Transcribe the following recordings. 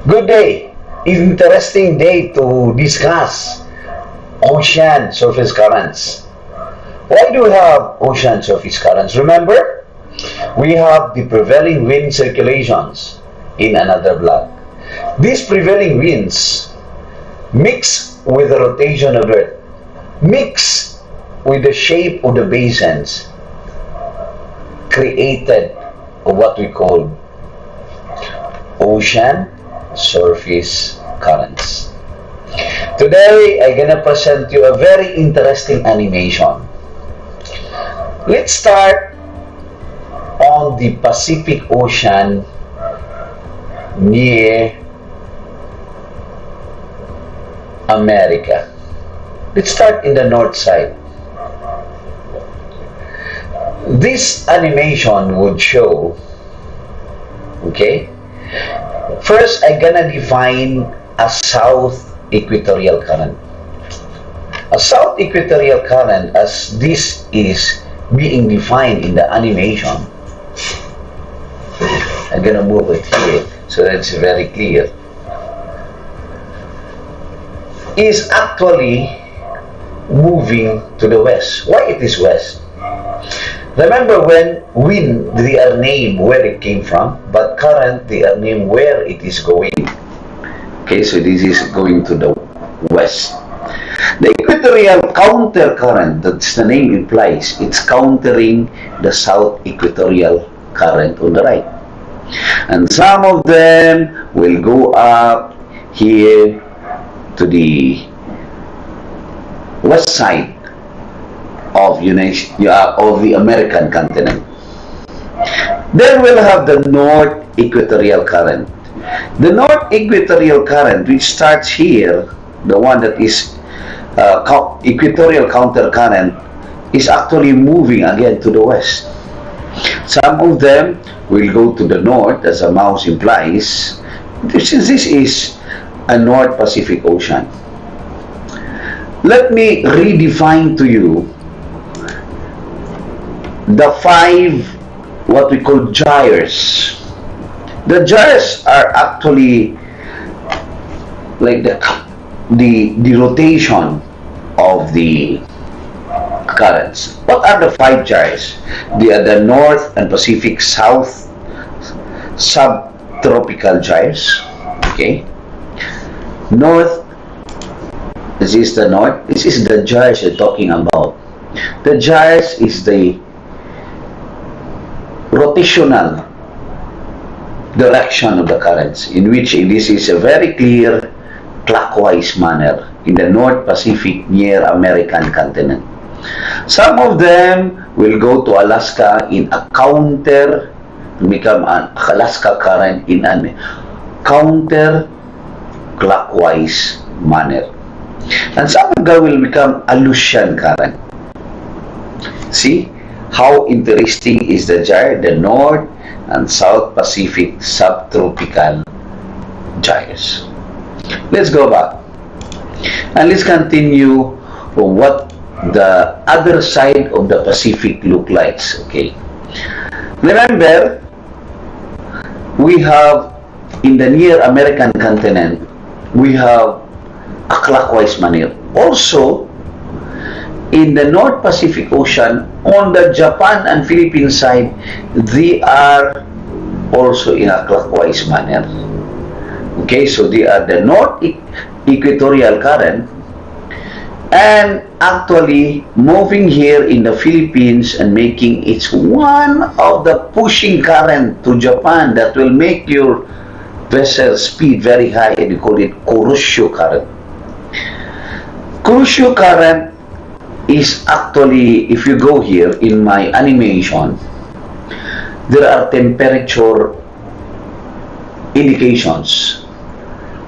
Good day. Interesting day to discuss ocean surface currents. Why do we have ocean surface currents? Remember, we have the prevailing wind circulations in another block. These prevailing winds mix with the rotation of Earth, mix with the shape of the basins, created what we call ocean surface currents. Today, I'm gonna present you a very interesting animation. Let's start on the Pacific Ocean near America. Let's start in the north side. This animation would show, okay, first I'm gonna define a south equatorial current. A south equatorial current, as this is being defined in the animation, I'm gonna move it here so that it's very clear, is actually moving to the west. Why it is west? Remember, when wind, they are named where it came from, but current, they are named where it is going. Okay, so this is going to the west. The equatorial counter current, that's the name implies, it's countering the south equatorial current on the right. And some of them will go up here to the west side of the American continent. Then we'll have the north equatorial current. The north equatorial current, which starts here, the one that is equatorial counter current, is actually moving again to the west. Some of them will go to the north, as the mouse implies. This is a North Pacific Ocean. Let me redefine to you the five, what we call gyres. The gyres are actually like the rotation of the currents. What are the five gyres? They are the North and Pacific South subtropical gyres. Okay, North. This is the North. This is the gyres you're talking about. The gyres is the rotational direction of the currents, in which this is a very clear clockwise manner in the North Pacific near American continent. Some of them will go to Alaska in a counter, become an Alaska current in a counter clockwise manner. And some of them will become Aleutian current. See how interesting is the gyre, the North and South Pacific subtropical gyres. Let's go back and let's continue what the other side of the Pacific look like. Okay, remember, we have in the near American continent, we have a clockwise manner. Also, in the North Pacific Ocean, on the Japan and Philippines side, they are also in a clockwise manner. Okay, so they are the North equatorial current, and actually moving here in the Philippines and making it one of the pushing current to Japan that will make your vessel speed very high, and you call it Kuroshio Current. Kuroshio Current is actually, if you go here in my animation, there are temperature indications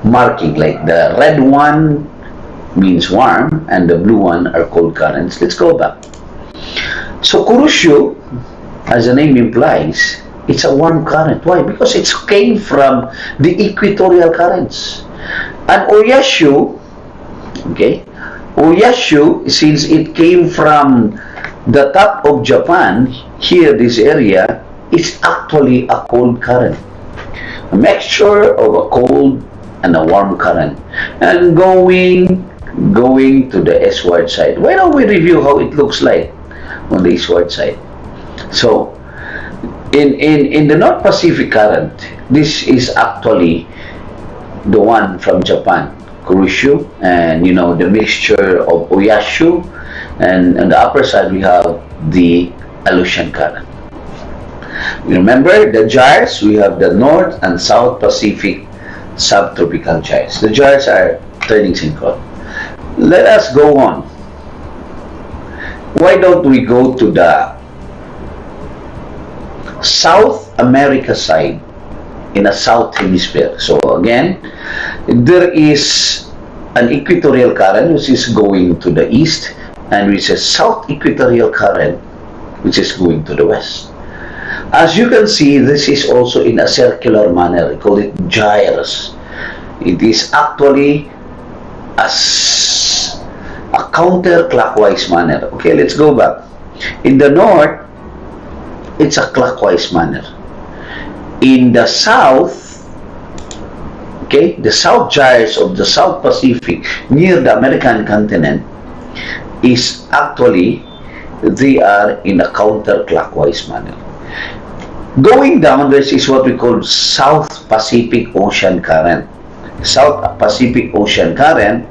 marking, like the red one means warm and the blue one are cold currents. Let's go back. So Kurushu, as the name implies, it's a warm current. Why? Because it came from the equatorial currents. And Oyashu, okay, Oyashu, since it came from the top of Japan, here this area, is actually a cold current. a mixture of a cold and a warm current, and going to the eastward side. Why don't we review how it looks like on the eastward side? So, in the North Pacific Current, this is actually the one from Japan, Kurushu, and the mixture of Oyashu, and on the upper side we have the Aleutian Current. Remember the gyres, we have the North and South Pacific subtropical gyres. The gyres are turning synchronous. Let us go on. Why don't we go to the South America side in a south hemisphere? So again, there is an equatorial current which is going to the east, and which is south equatorial current which is going to the west. As you can see, this is also in a circular manner. We call it gyres. It is actually a counterclockwise manner. Okay, let's go back. In the north, it's a clockwise manner. In the south, okay, the south gyres of the South Pacific near the American continent is actually, they are in a counterclockwise manner. Going down, this is what we call South Pacific Ocean Current. South Pacific Ocean Current,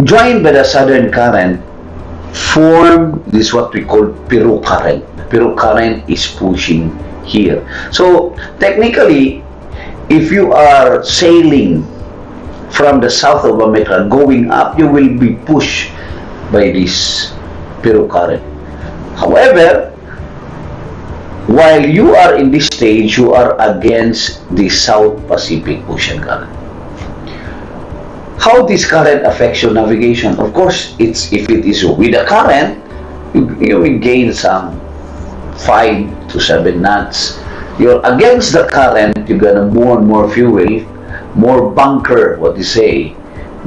joined by the Southern Current, form this what we call Peru Current. Peru Current is pushing here. So technically, if you are sailing from the south of America going up, you will be pushed by this Peru Current. However, while you are in this stage, you are against the South Pacific Ocean Current. How this current affects your navigation? Of course, if it is with a current, you will gain some 5 to 7 knots. You're against the current, you're gonna burn more fuel, more bunker, what you say,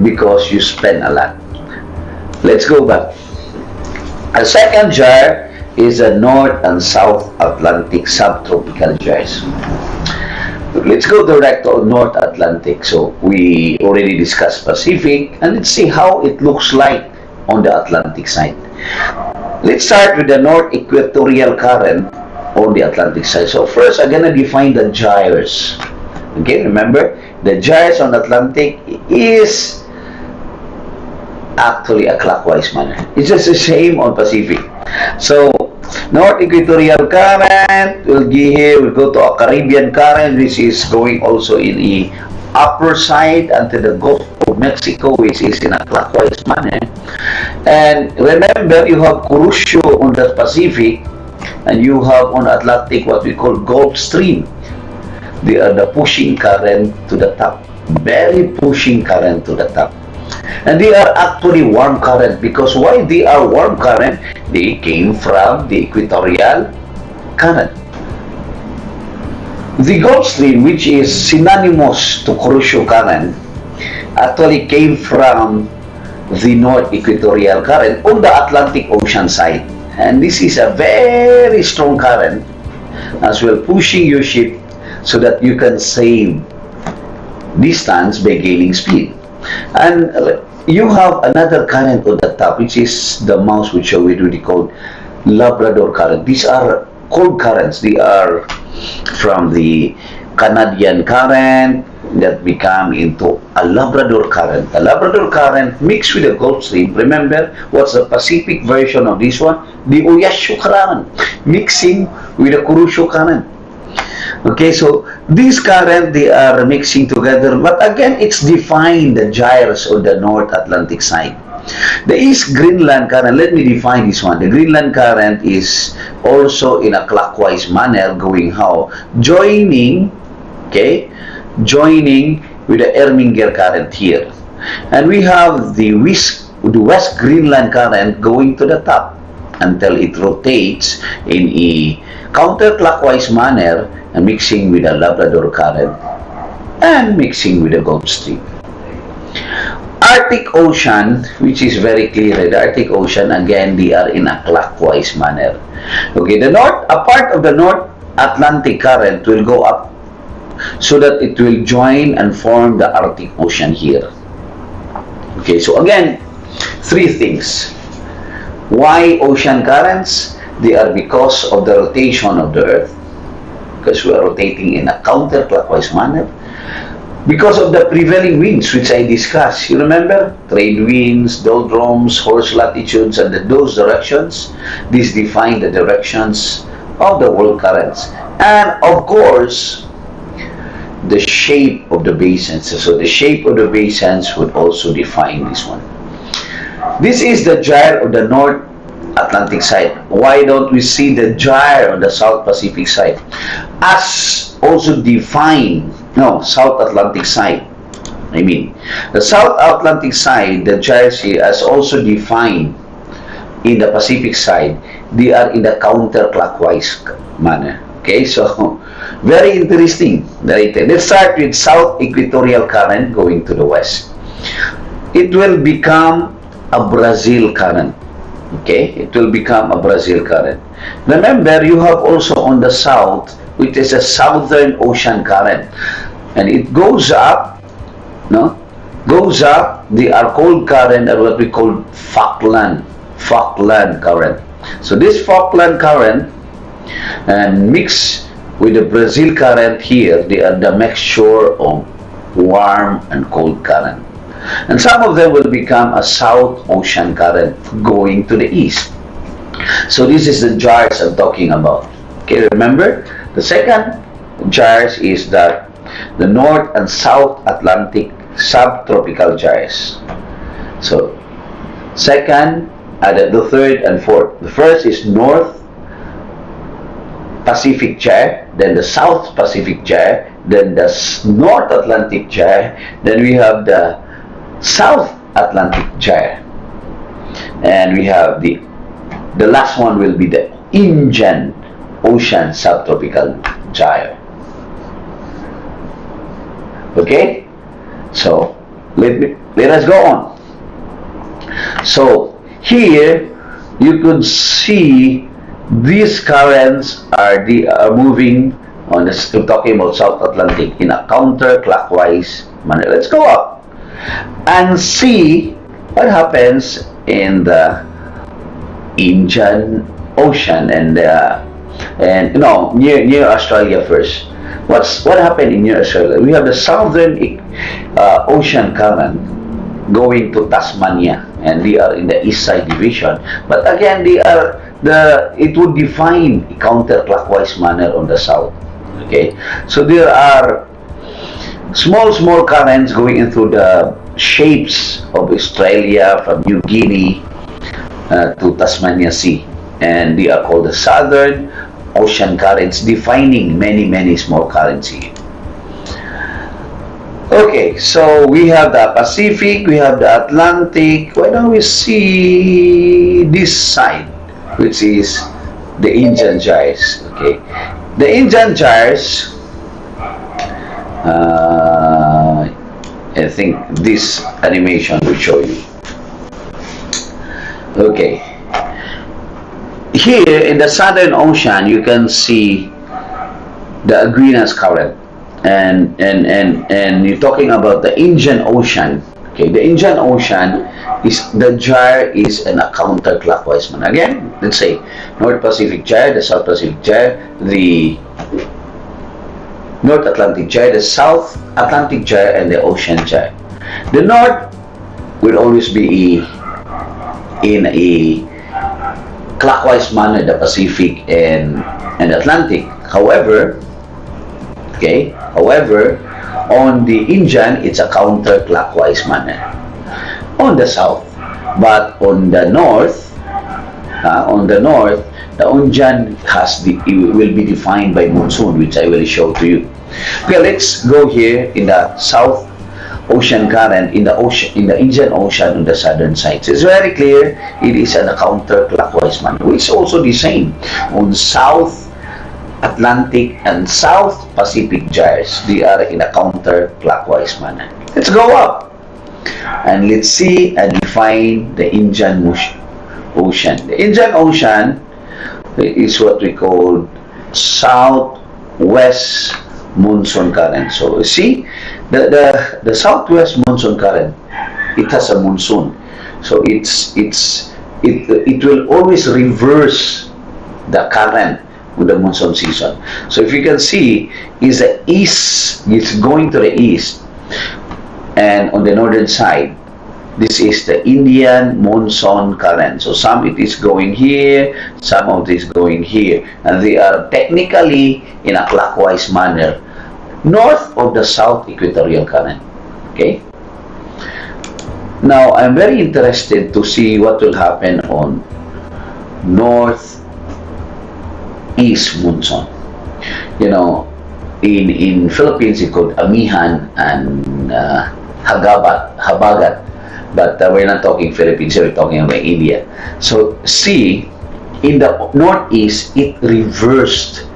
because you spend a lot. Let's go back. A second gyre is a North and South Atlantic subtropical gyres. Let's go direct to North Atlantic. So we already discussed Pacific, and let's see how it looks like on the Atlantic side. Let's start with the North Equatorial Current on the Atlantic side. So first, I'm gonna define the gyres. Okay, remember the gyres on Atlantic is actually a clockwise manner. It's just the same on Pacific. So North Equatorial Current will give here, we'll go to a Caribbean Current, which is going also in the upper side until the Gulf of Mexico, which is in a clockwise manner. And remember, you have Kurushu on the Pacific, and you have on Atlantic what we call Gulf Stream. They are the pushing current to the top, very pushing current to the top. And they are actually warm current, because why they are warm current? They came from the equatorial current. The Gulf Stream, which is synonymous to Kuroshio Current, actually came from the North Equatorial Current on the Atlantic Ocean side. And this is a very strong current, as well pushing your ship so that you can save distance by gaining speed. And you have another current on the top, which is the mouse, which we really call Labrador Current. These are cold currents. They are from the Canadian Current that become into a Labrador Current. The Labrador Current mixed with the Gulf Stream. Remember, what's the Pacific version of this one? The Oyashu Current mixing with the Kurushu Current. Okay, so these current, they are mixing together, but again, it's defined the gyres on the North Atlantic side. The East Greenland Current, let me define this one. The Greenland Current is also in a clockwise manner, going how? Joining with the Erminger Current here. And we have the West Greenland Current going to the top until it rotates in a counterclockwise manner and mixing with the Labrador Current and mixing with the Gulf Stream. Arctic Ocean, which is very clear, the Arctic Ocean, again, they are in a clockwise manner. Okay, a part of the North Atlantic Current will go up so that it will join and form the Arctic Ocean here. Okay, so again, three things. Why ocean currents? They are because of the rotation of the Earth, because we are rotating in a counterclockwise manner. Because of the prevailing winds, which I discussed. You remember? Trade winds, doldrums, horse latitudes, and those directions. These define the directions of the world currents. And of course, the shape of the basins. So the shape of the basins would also define this one. This is the gyre of the North Atlantic side. Why don't we see the gyre on the South Pacific side? As also defined, no, South Atlantic side. I mean, the South Atlantic side, the gyres here, as also defined in the Pacific side, they are in the counterclockwise manner. Okay, so very interesting. Let's start with South Equatorial Current going to the west. It will become a Brazil current. Okay, it will become a Brazil current. Remember, you have also on the south, which is a Southern Ocean current, and it goes up, no? Goes up. They are called current, or what we call Falkland current. So this Falkland current and mix with the Brazil current here, they are the mixture of warm and cold current. And some of them will become a South Ocean current going to the east. So this is the gyres I'm talking about. Okay, remember? The second gyres is that the North and South Atlantic subtropical gyres. So, second, the third and fourth. The first is North Pacific gyre, then the South Pacific gyre, then the North Atlantic gyre, then we have the South Atlantic gyre, and we have the last one will be the Indian Ocean subtropical gyre. Okay, so let us go on. So here you could see these currents are moving on this. We're talking about South Atlantic in a counterclockwise manner. Let's go up and see what happens in the Indian Ocean and you know, near Australia first. What happened in near Australia? We have the Southern Ocean current going to Tasmania, and they are in the east side division. But again, they are it would define a counterclockwise manner on the south. Okay, so there are small currents going into the shapes of Australia from New Guinea to Tasmania Sea, and they are called the Southern Ocean currents, defining many small currents here. Okay, so we have the Pacific, we have the Atlantic. Why don't we see this side, which is the Indian gyres? Okay, the Indian gyres, I think this animation will show you. Okay, here in the Southern Ocean you can see the Agrinas current, and you're talking about the Indian Ocean. Okay, the Indian Ocean is the gyre is in a counterclockwise manner. Again, let's say North Pacific gyre, the South Pacific gyre, the North Atlantic gyre, the South Atlantic gyre, and the Ocean gyre. The North will always be in a clockwise manner, the Pacific and Atlantic. However, on the Indian, it's a counterclockwise manner on the south, but on the north, the Indian will be defined by monsoon, which I will show to you. Okay, let's go here in the South Ocean current, in the Indian Ocean on the southern side. So it's very clear it is in a counterclockwise manner, which is also the same on South Atlantic and South Pacific gyres. They are in a counterclockwise manner. Let's go up and let's see and define the Indian Ocean. The Indian Ocean is what we call southwest monsoon current. So see, the southwest monsoon current, it has a monsoon. So it will always reverse the current with the monsoon season. So if you can see, is the east, it's going to the east, and on the northern side, this is the Indian monsoon current. So some it is going here, some of this going here, and they are technically in a clockwise manner north of the south equatorial current. Okay. Now I'm very interested to see what will happen on northeast monsoon. You know, in Philippines it's called Amihan and Habagat, but we're not talking Philippines, we're talking about India. So see, in the northeast it reversed.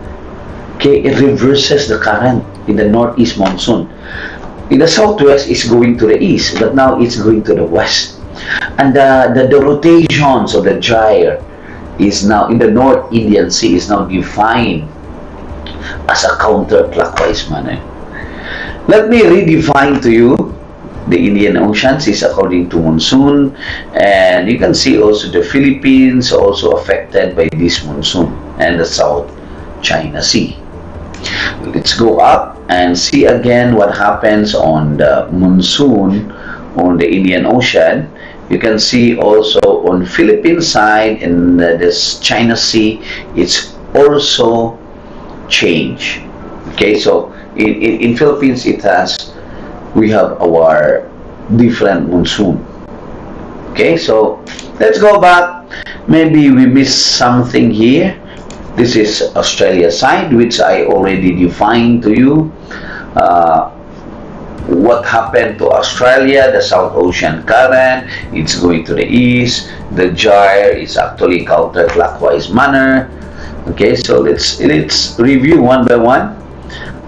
Okay, it reverses the current in the northeast monsoon. In the southwest, it's going to the east, but now it's going to the west. And the rotations of the gyre is now in the North Indian Sea is now defined as a counterclockwise manner. Let me redefine to you the Indian Oceans is according to monsoon, and you can see also the Philippines also affected by this monsoon and the South China Sea. Let's go up and see again what happens on the monsoon on the Indian Ocean. You can see also on Philippine side in this China Sea, it's also change. Okay, so in Philippines we have our different monsoon. Okay, so let's go back. Maybe we missed something here. This is Australia side, which I already defined to you. What happened to Australia? The South Ocean current, it's going to the east. The gyre is actually counterclockwise manner. Okay, so let's review one by one.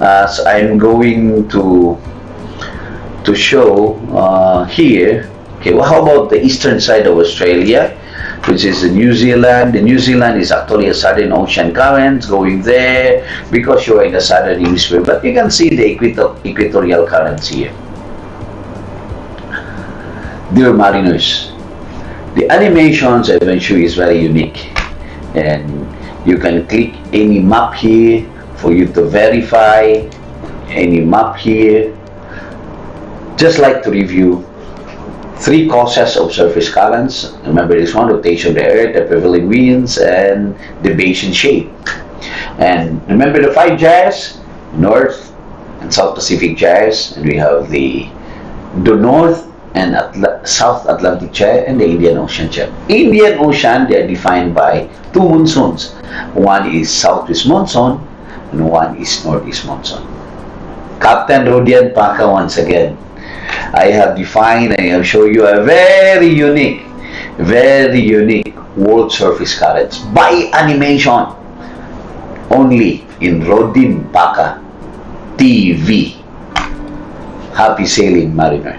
As I'm going to show here. Okay, well, how about the eastern side of Australia, which is New Zealand? The New Zealand is actually a Southern Ocean current going there because you're in the southern hemisphere. But you can see the equatorial currents here. Dear mariners, the animations I will show you is very unique, and you can click any map here for you to verify any map here. Just like to review 3 causes of surface currents. Remember this one: rotation of the earth, the prevailing winds, and the basin shape. And remember the 5 gyres: North and South Pacific gyres, and we have the North and South Atlantic gyre and the Indian Ocean gyre. Indian Ocean, they are defined by 2 monsoons. One is southwest monsoon and one is northeast monsoon. Captain RODIENPACA once again. I have defined and I have shown you a very unique world surface currents by animation only in RODIENPACA TV. Happy sailing, mariner.